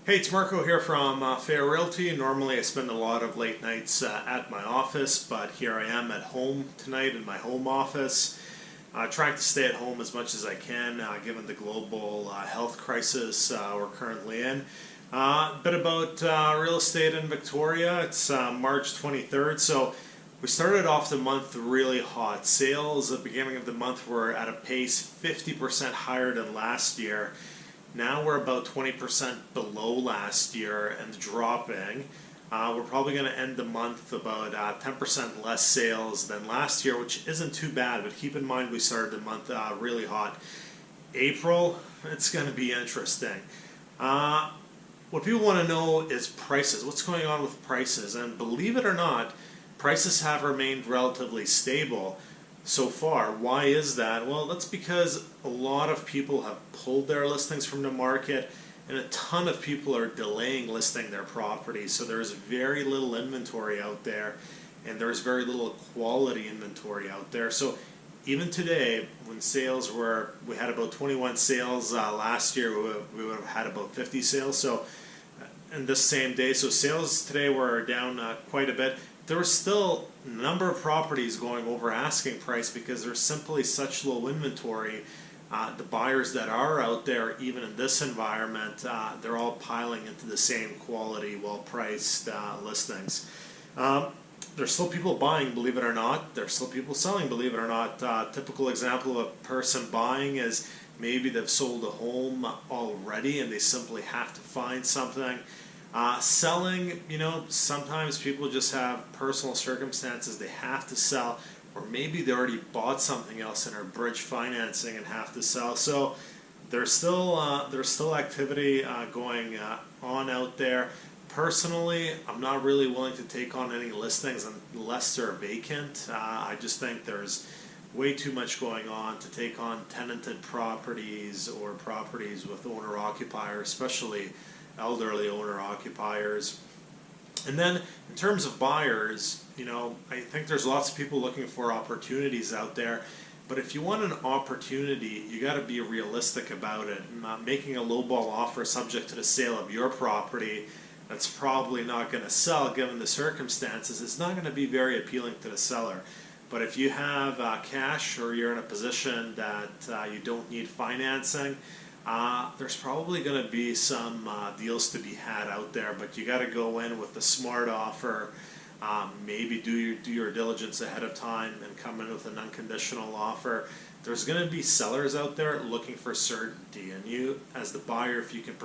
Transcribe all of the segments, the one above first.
Hey, it's Marko here from Fair Realty. Normally I spend a lot of late nights at my office, but here I am at home tonight in my home office, trying to stay at home as much as I can given the global health crisis we're currently in. A bit about real estate in Victoria. It's March 23rd, so we started off the month really hot. Sales at the beginning of the month were at a pace 50% higher than last year. Now we're about 20% below last year and dropping. We're probably going to end the month about 10% less sales than last year, which isn't too bad, but keep in mind we started the month really hot. April, it's going to be interesting. What people want to know is prices. What's going on with prices? And believe it or not, prices have remained relatively stable so far. Why is that? Well, that's because a lot of people have pulled their listings from the market and a ton of people are delaying listing their property. So there's very little inventory out there and there's very little quality inventory out there. So even today, when sales were, we had about 21 sales last year, we would have had about 50 sales. So in this same day, so sales today were down quite a bit. There was still a number of properties going over asking price because there's simply such low inventory. The buyers that are out there, even in this environment, they're all piling into the same quality, well-priced listings. There's still people buying, believe it or not. There's still people selling, believe it or not. Typical example of a person buying is maybe they've sold a home already and they simply have to find something. Selling, sometimes people just have personal circumstances they have to sell, or maybe they already bought something else and are bridge financing and have to sell. So there's still activity going on out there. Personally, I'm not really willing to take on any listings unless they're vacant. I just think there's way too much going on to take on tenanted properties or properties with owner-occupier, especially elderly owner-occupiers. And then in terms of buyers, I think there's lots of people looking for opportunities out there. But if you want an opportunity, you got to be realistic about it. Not making a lowball offer subject to the sale of your property that's probably not going to sell given the circumstances is not going to be very appealing to the seller. But if you have cash or you're in a position that you don't need financing, there's probably going to be some deals to be had out there, but you got to go in with the smart offer. Maybe do your diligence ahead of time and come in with an unconditional offer. There's going to be sellers out there looking for certainty, and you, as the buyer, if you can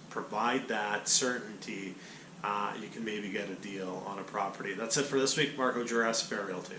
provide that certainty, you can maybe get a deal on a property. That's it for this week. Marko, Juras, Fair Realty.